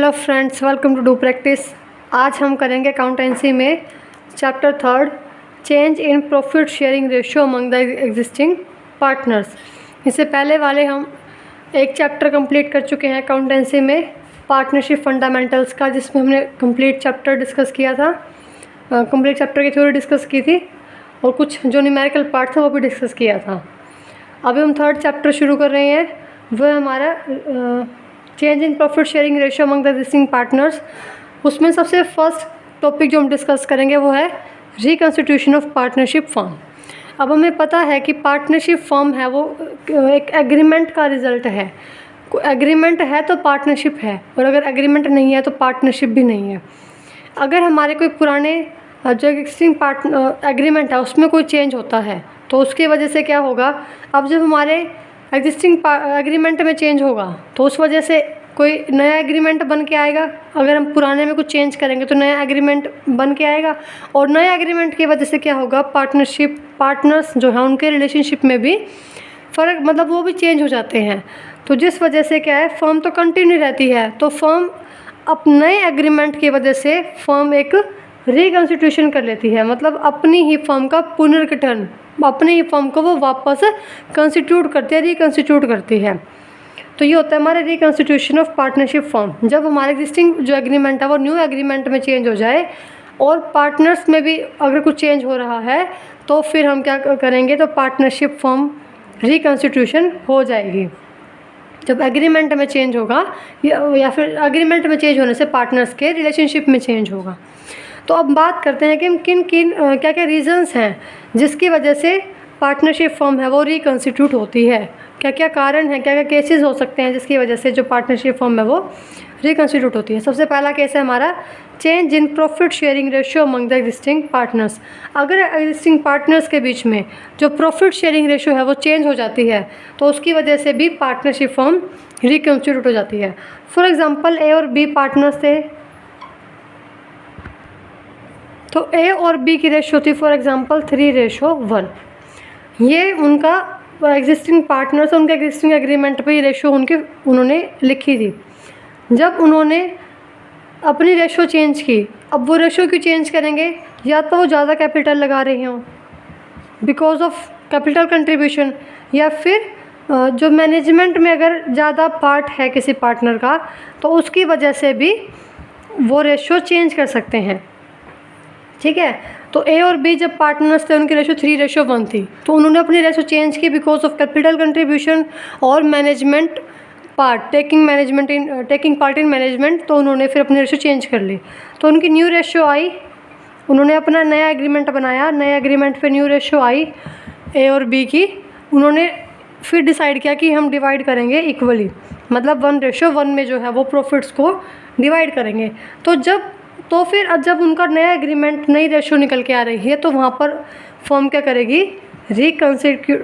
Hello friends, welcome to do practice. आज हम करेंगे अकाउंटेंसी में chapter 3 change in profit sharing ratio among the existing partners. इससे पहले वाले हम एक चैप्टर कंप्लीट कर चुके हैं अकाउंटेंसी में पार्टनरशिप फंडामेंटल्स का, जिसमें हमने कंप्लीट चैप्टर डिस्कस किया था, कंप्लीट चैप्टर की थ्योरी डिस्कस की थी और कुछ जो न्यूमेरिकल पार्ट था वो भी डिस्कस किया था। अभी हम थर्ड चैप्टर शुरू कर रहे हैं, वो है हमारा change in profit sharing ratio among the existing partners. उसमें सबसे फर्स्ट टॉपिक जो हम डिस्कस करेंगे वो है रिकॉन्स्टिट्यूशन ऑफ पार्टनरशिप फर्म। अब हमें पता है कि पार्टनरशिप फर्म है वो एक एग्रीमेंट का रिजल्ट है। एग्रीमेंट है तो पार्टनरशिप है, और अगर एग्रीमेंट नहीं है तो पार्टनरशिप भी नहीं है। अगर हमारे कोई पुराने जो एग्जिस्टिंग एग्रीमेंट है उसमें कोई चेंज होता है तो उसकी वजह से क्या होगा, अब जब हमारे एग्जिस्टिंग एग्रीमेंट में चेंज होगा तो उस वजह से कोई नया एग्रीमेंट बन के आएगा। अगर हम पुराने में कुछ चेंज करेंगे तो नया एग्रीमेंट बन के आएगा, और नया एग्रीमेंट की वजह से क्या होगा, पार्टनर्स जो है उनके रिलेशनशिप में भी फ़र्क, मतलब वो भी चेंज हो जाते हैं। तो जिस वजह से क्या है, फर्म तो कंटिन्यू रहती है, तो फर्म अब नए एग्रीमेंट की वजह से फर्म एक रिकॉन्स्टिट्यूशन कर लेती है, मतलब अपनी ही फर्म का पुनर्गठन, अपने ही फर्म को वो वापस कंस्टिट्यूट करती है, रिकॉन्स्टिट्यूट करती है। तो ये होता है हमारे रिकॉन्स्टिट्यूशन ऑफ पार्टनरशिप फर्म। जब हमारे एग्जिस्टिंग जो एग्रीमेंट है वो न्यू एग्रीमेंट में चेंज हो जाए और पार्टनर्स में भी अगर कुछ चेंज हो रहा है तो फिर हम क्या करेंगे, तो पार्टनरशिप फर्म रिकॉन्स्टिट्यूशन हो जाएगी। जब एग्रीमेंट में चेंज होगा या फिर एग्रीमेंट में चेंज होने से पार्टनर्स के रिलेशनशिप में चेंज होगा। तो अब बात करते हैं कि किन किन क्या क्या रीज़न्स हैं जिसकी वजह से पार्टनरशिप फर्म है वो रिकॉन्स्टिट्यूट होती है। क्या क्या कारण हैं, क्या क्या केसेस हो सकते हैं जिसकी वजह से जो पार्टनरशिप फर्म है वो रिकॉन्स्टिट्यूट होती है। सबसे पहला केस है हमारा change in profit sharing ratio among the existing partners. अगर एग्जिस्टिंग पार्टनर्स के बीच में जो प्रॉफिट शेयरिंग रेशियो है वो चेंज हो जाती है तो उसकी वजह से भी पार्टनरशिप फर्म रिकॉन्स्टिट्यूट हो जाती है। फॉर एग्जाम्पल ए और बी पार्टनर्स थे, तो ए और बी की रेशो थी फॉर एग्जांपल 3:1। ये उनका एग्जिस्टिंग पार्टनर्स, उनके एग्जिस्टिंग एग्रीमेंट पे ये रेशो उन्होंने लिखी थी। जब उन्होंने अपनी रेशो चेंज की, अब वो रेशो क्यों चेंज करेंगे, या तो वो ज़्यादा कैपिटल लगा रहे हों बिकॉज ऑफ कैपिटल कंट्रीब्यूशन, या फिर जो मैनेजमेंट में अगर ज़्यादा पार्ट है किसी पार्टनर का तो उसकी वजह से भी वो रेशो चेंज कर सकते हैं। ठीक है, तो ए और बी जब पार्टनर्स थे उनकी रेशो 3:1 थी, तो उन्होंने अपनी रेशो चेंज की बिकॉज ऑफ कैपिटल कंट्रीब्यूशन और management part, taking part in management, तो उन्होंने फिर अपनी रेशो चेंज कर ली। तो उनकी न्यू रेशो आई, उन्होंने अपना नया एग्रीमेंट बनाया, नया एग्रीमेंट पे न्यू रेशो आई ए और बी की। उन्होंने फिर डिसाइड किया कि हम डिवाइड करेंगे इक्वली, मतलब 1:1 में जो है वो प्रॉफिट्स को डिवाइड करेंगे। तो फिर अब जब उनका नया एग्रीमेंट, नई रेशो निकल के आ रही है तो वहाँ पर फर्म क्या करेगी, रिकॉन्स्टिट्यूट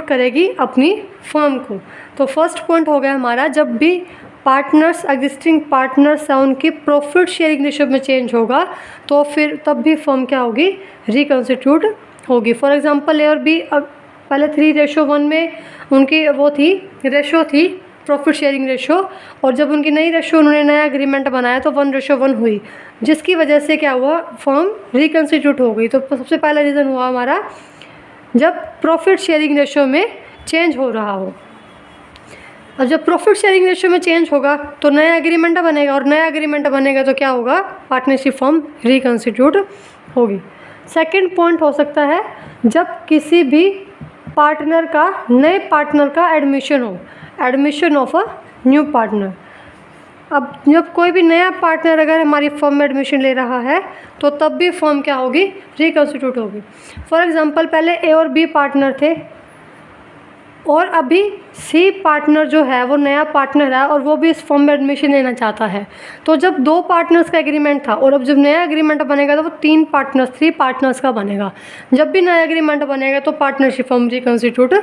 करेगी अपनी फर्म को। तो फर्स्ट पॉइंट हो गया हमारा, जब भी पार्टनर्स, एग्जिस्टिंग पार्टनर्स है उनकी प्रॉफिट शेयरिंग रेशो में चेंज होगा तो फिर तब भी फर्म क्या होगी, रिकॉन्स्टिट्यूट होगी। फॉर एग्जांपल ए और बी पहले 3:1 में उनकी वो थी, रेशो थी प्रॉफिट शेयरिंग रेशो, और जब उनकी नई रेशो, उन्होंने नया एग्रीमेंट बनाया तो 1:1 हुई, जिसकी वजह से क्या हुआ, फर्म रिकॉन्स्टिट्यूट हो गई। तो सबसे पहला रीज़न हुआ हमारा जब प्रॉफिट शेयरिंग रेशो में चेंज हो रहा हो। और जब प्रॉफिट शेयरिंग रेशो में चेंज होगा तो नया एग्रीमेंट बनेगा, और नया एग्रीमेंट बनेगा तो क्या होगा, पार्टनरशिप फर्म रिकॉन्स्टिट्यूट होगी। सेकेंड पॉइंट हो सकता है जब किसी भी पार्टनर का, नए पार्टनर का admission of a new partner. अब जब कोई भी नया पार्टनर अगर हमारी फर्म में एडमिशन ले रहा है तो तब भी फर्म क्या होगी, रिकॉन्स्टिट्यूट होगी। फॉर एग्जांपल पहले ए और बी पार्टनर थे और अभी सी पार्टनर जो है वो नया पार्टनर है और वो भी इस फर्म में एडमिशन लेना चाहता है। तो जब 2 पार्टनर्स का एग्रीमेंट था और अब जब नया एग्रीमेंट बनेगा तो वो 3 पार्टनर्स का बनेगा। जब भी नया एग्रीमेंट बनेगा तो पार्टनरशिप फर्म रिकॉन्स्टिट्यूट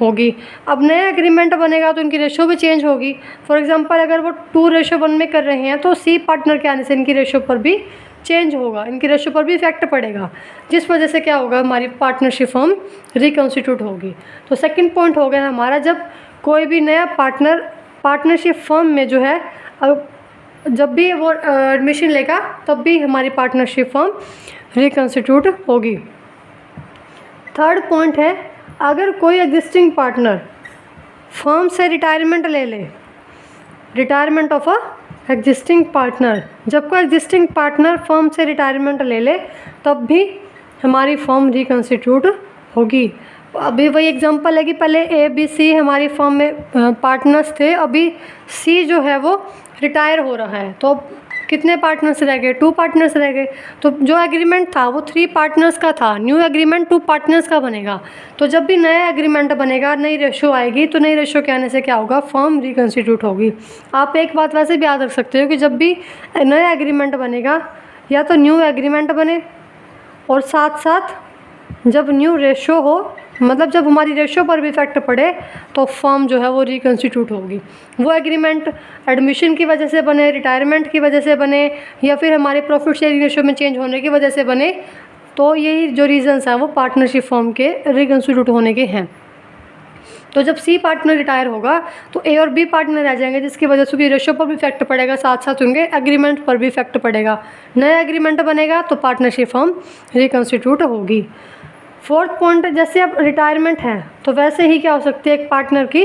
होगी। अब नया एग्रीमेंट बनेगा तो इनकी रेशो भी चेंज होगी। फॉर एग्जांपल अगर वो 2:1 में कर रहे हैं तो सी पार्टनर के आने से इनकी रेशो पर भी चेंज होगा, इनकी रेशो पर भी इफेक्ट पड़ेगा, जिस वजह से क्या होगा, हमारी पार्टनरशिप फर्म रिकॉन्स्टिट्यूट होगी। तो सेकंड पॉइंट हो गया हमारा, जब कोई भी नया पार्टनर पार्टनरशिप फर्म में जो है जब भी वो एडमिशन लेगा तब भी हमारी पार्टनरशिप फर्म रिकॉन्स्टिट्यूट होगी। थर्ड पॉइंट है, अगर कोई एग्जिस्टिंग पार्टनर फर्म से रिटायरमेंट ले ले, retirement of a existing partner, जब कोई एग्जिस्टिंग पार्टनर फर्म से रिटायरमेंट ले ले तब भी हमारी फर्म रिकॉन्स्टिट्यूट होगी। अभी वही एग्जांपल है कि पहले ए बी सी हमारी फर्म में पार्टनर्स थे, अभी सी जो है वो रिटायर हो रहा है, तो अब कितने पार्टनर्स रह गए? 2 पार्टनर्स रह गए। तो जो एग्रीमेंट था वो 3 पार्टनर्स का था, न्यू एग्रीमेंट 2 पार्टनर्स का बनेगा। तो जब भी नया एग्रीमेंट बनेगा, नई रेशो आएगी, तो नई रेशो के आने से क्या होगा? फर्म रिकॉन्स्टिट्यूट होगी। आप एक बात वैसे भी याद रख सकते हो कि जब भी नया एग्रीमेंट बनेगा या तो न्यू एग्रीमेंट बने, और साथ साथ जब न्यू रेशो हो, मतलब जब हमारी रेशो पर भी इफेक्ट पड़े, तो फर्म जो है वो रिकॉन्स्टिट्यूट होगी। वो एग्रीमेंट एडमिशन की वजह से बने, रिटायरमेंट की वजह से बने, या फिर हमारे प्रॉफिट शेयरिंग रेशो में चेंज होने की वजह से बने, तो यही जो रीजंस हैं वो पार्टनरशिप फर्म के रिकॉन्स्टिट्यूट होने के हैं। तो जब सी पार्टनर रिटायर होगा तो ए और बी पार्टनर रह जाएंगे, जिसकी वजह से उनकी रेशो पर भी इफेक्ट पड़ेगा, साथ साथ उनके एग्रीमेंट पर भी इफेक्ट पड़ेगा। नया एग्रीमेंट बनेगा तो पार्टनरशिप फर्म रिकॉन्स्टिट्यूट होगी। फोर्थ पॉइंट, जैसे अब रिटायरमेंट है तो वैसे ही क्या हो सकती है, एक पार्टनर की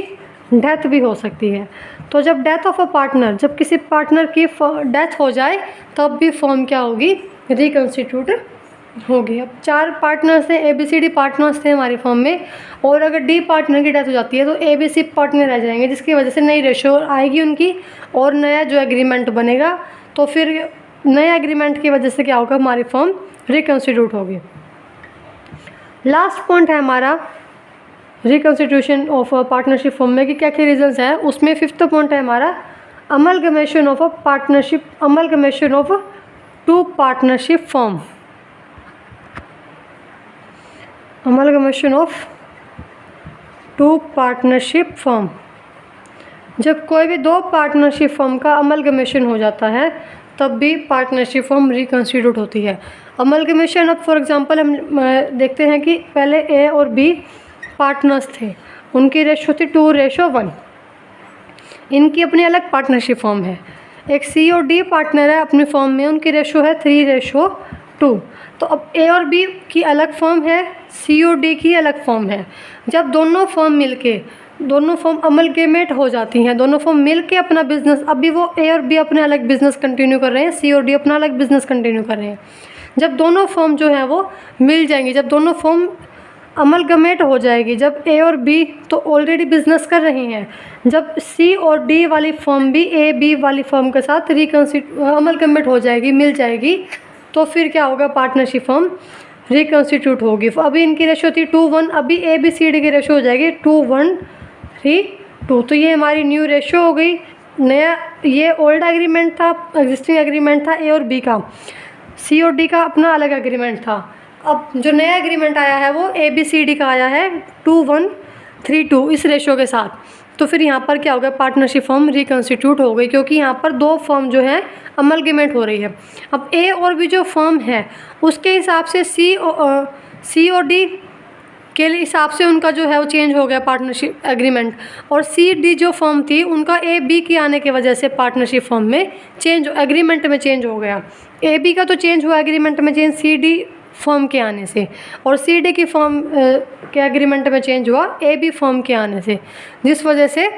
डेथ भी हो सकती है। तो जब डेथ ऑफ अ पार्टनर, जब किसी पार्टनर की डेथ हो जाए तब भी फर्म क्या होगी? रिकॉन्स्टिट्यूट होगी। अब 4 पार्टनर्स थे, ABCD पार्टनर्स थे हमारी फर्म में, और अगर डी पार्टनर की डेथ हो जाती है तो ABC पार्टनर रह जाएंगे, जिसकी वजह से नई रेशो आएगी उनकी और नया जो एग्रीमेंट बनेगा, तो फिर नए एग्रीमेंट की वजह से क्या होगा? हमारी फर्म रिकॉन्स्टिट्यूट होगी। लास्ट पॉइंट है हमारा रिकॉन्स्टिट्यूशन ऑफ पार्टनरशिप फर्म में कि क्या क्या रीजंस हैं। उसमें 5th पॉइंट है हमारा amalgamation of a partnership, amalgamation of 2 partnership firm, amalgamation of 2 partnership firm. जब कोई भी 2 पार्टनरशिप फर्म का अमलगमेशन हो जाता है तब भी पार्टनरशिप फर्म रिकॉन्स्टिट्यूट होती है। अमलगमेशन, अब फॉर एग्जांपल हम देखते हैं कि पहले ए और बी पार्टनर्स थे, उनकी रेशो थी 2:1, इनकी अपनी अलग पार्टनरशिप फर्म है। एक सी और डी पार्टनर है अपनी फर्म में, उनकी रेशो है 3:2। तो अब ए और बी की अलग फर्म है, सी और डी की अलग फर्म है। जब दोनों फर्म अमलगमेट हो जाती हैं, दोनों फर्म मिल के अपना बिजनेस, अभी वो ए और बी अपने अलग बिजनेस कंटिन्यू कर रहे हैं, सी और डी अपना अलग बिजनेस कंटिन्यू कर रहे हैं। जब दोनों फर्म जो है वो मिल जाएंगी, जब दोनों फर्म अमलगमेट हो जाएगी, जब ए और बी तो ऑलरेडी बिजनेस कर रही हैं, जब सी और डी वाली फर्म भी ए बी वाली फर्म के साथ अमलगमेट हो जाएगी, मिल जाएगी, तो फिर क्या होगा? पार्टनरशिप फर्म रिकॉन्स्टिट्यूट होगी। अभी इनकी रेशो थी 2:1, अभी ABCD की रेशो हो जाएगी 2:1:3:2। तो ये हमारी न्यू रेशो हो गई। नया, ये ओल्ड एग्रीमेंट था, एग्जिस्टिंग एग्रीमेंट था ए और बी का, सी और डी का अपना अलग एग्रीमेंट था। अब जो नया एग्रीमेंट आया है वो ABCD का आया है 2:1:3:2 इस रेशो के साथ। तो फिर यहाँ पर क्या होगा? पार्टनरशिप फर्म रिकॉन्स्टिट्यूट हो गई, क्योंकि यहाँ पर 2 फर्म जो है अमलगमेट हो रही है। अब ए और बी जो फर्म है उसके हिसाब से सी और डी के हिसाब से उनका जो है वो चेंज हो गया पार्टनरशिप एग्रीमेंट, और सी डी जो फर्म थी उनका ए बी की आने की वजह से पार्टनरशिप फर्म में एग्रीमेंट में चेंज हो गया। ए बी का तो चेंज हुआ एग्रीमेंट में चेंज सी डी फर्म के आने से, और सी डी की फर्म के एग्रीमेंट में चेंज हुआ ए बी फर्म के आने से, जिस वजह से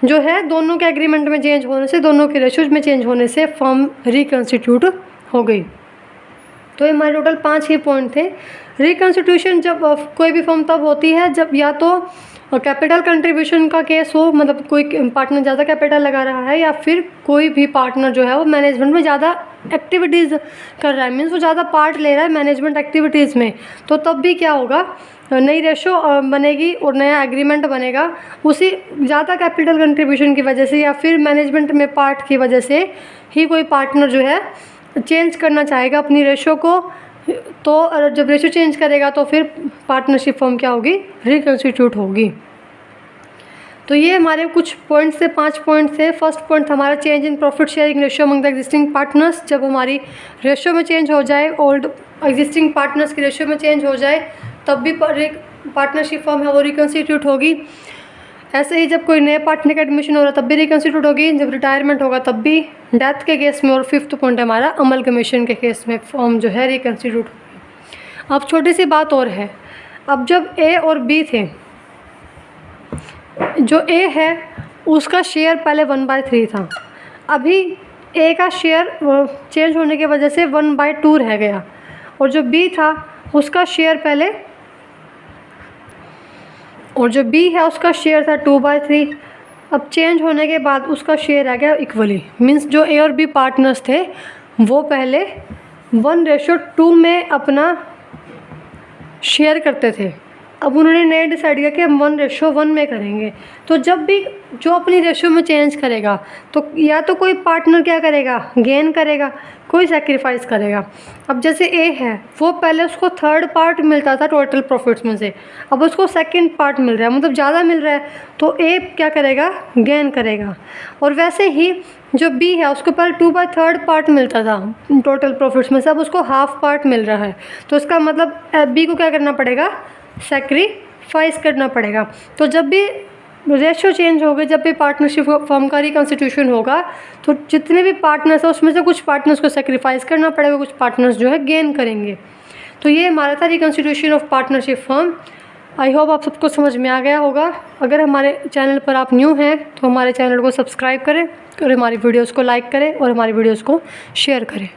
जो है दोनों के एग्रीमेंट में चेंज होने से, दोनों के रेशोज में चेंज होने से फर्म रिकॉन्स्टिट्यूट हो गई। तो ये हमारे टोटल 5 ही पॉइंट थे। रिकॉन्स्टिट्यूशन जब कोई भी फर्म तब होती है जब या तो कैपिटल कंट्रीब्यूशन का केस हो, मतलब कोई पार्टनर ज़्यादा कैपिटल लगा रहा है, या फिर कोई भी पार्टनर जो है वो मैनेजमेंट में ज़्यादा एक्टिविटीज़ कर रहा है, मीन्स वो ज़्यादा पार्ट ले रहा है मैनेजमेंट एक्टिविटीज़ में, तो तब भी क्या होगा? नई रेशो बनेगी और नया एग्रीमेंट बनेगा। उसी ज़्यादा कैपिटल कंट्रीब्यूशन की वजह से या फिर मैनेजमेंट में पार्ट की वजह से ही कोई पार्टनर जो है चेंज करना चाहेगा अपनी रेशो को, तो जब रेशो चेंज करेगा तो फिर पार्टनरशिप फर्म क्या होगी? रिकॉन्स्टिट्यूट होगी। तो ये हमारे कुछ पॉइंट्स थे, 5 पॉइंट थे। फर्स्ट पॉइंट हमारा change in profit sharing ratio among the existing partners, जब हमारी रेशियो में चेंज हो जाए, ओल्ड एग्जिस्टिंग पार्टनर्स की रेशियो में चेंज हो जाए, तब भी पार्टनरशिप फर्म है वो रिकॉन्स्टिट्यूट होगी। ऐसे ही जब कोई नए पार्टनर का एडमिशन हो रहा तब भी रिकन्स्टिट्यूट होगी, जब रिटायरमेंट होगा तब भी, डेथ के केस में, और 5th पॉइंट हमारा अमलगमेशन के केस में फॉर्म जो है रिकन्स्टिट्यूट होगी। अब छोटी सी बात और है, अब जब ए और बी थे, जो ए है उसका शेयर पहले 1/3 था, अभी ए का शेयर चेंज होने की वजह से 1/2 रह गया, और जो बी था उसका शेयर पहले, और जो बी है उसका शेयर था 2/3, अब चेंज होने के बाद उसका शेयर आ गया इक्वली। मीन्स जो ए और बी पार्टनर्स थे वो पहले 1:2 में अपना शेयर करते थे, अब उन्होंने नए डिसाइड किया कि हम 1:1 में करेंगे। तो जब भी जो अपनी रेशो में चेंज करेगा तो या तो कोई पार्टनर क्या करेगा, गेन करेगा, कोई सेक्रीफाइस करेगा। अब जैसे ए है वो पहले उसको 3rd पार्ट मिलता था टोटल प्रॉफिट्स में से, अब उसको 2nd पार्ट मिल रहा है, मतलब ज़्यादा मिल रहा है, तो ए क्या करेगा, गेन करेगा। और वैसे ही जो बी है उसको पहले 2/3 पार्ट मिलता था टोटल प्रॉफिट्स में से, अब उसको हाफ पार्ट मिल रहा है, तो इसका मतलब बी को क्या करना पड़ेगा, सेक्रीफाइस करना पड़ेगा। तो जब भी रेशो चेंज होगा, जब भी पार्टनरशिप फॉर्म का रिकन्स्टिट्यूशन होगा, तो जितने भी पार्टनर्स हैं उसमें से कुछ पार्टनर्स को सेक्रीफाइस करना पड़ेगा, कुछ पार्टनर्स जो है गेन करेंगे। तो ये हमारा था reconstitution of partnership form. I hope आप सबको समझ में आ गया होगा। अगर हमारे चैनल पर आप न्यू हैं तो हमारे चैनल को सब्सक्राइब करें और हमारी वीडियोज़ को लाइक करें और हमारी वीडियोज़ को शेयर करें।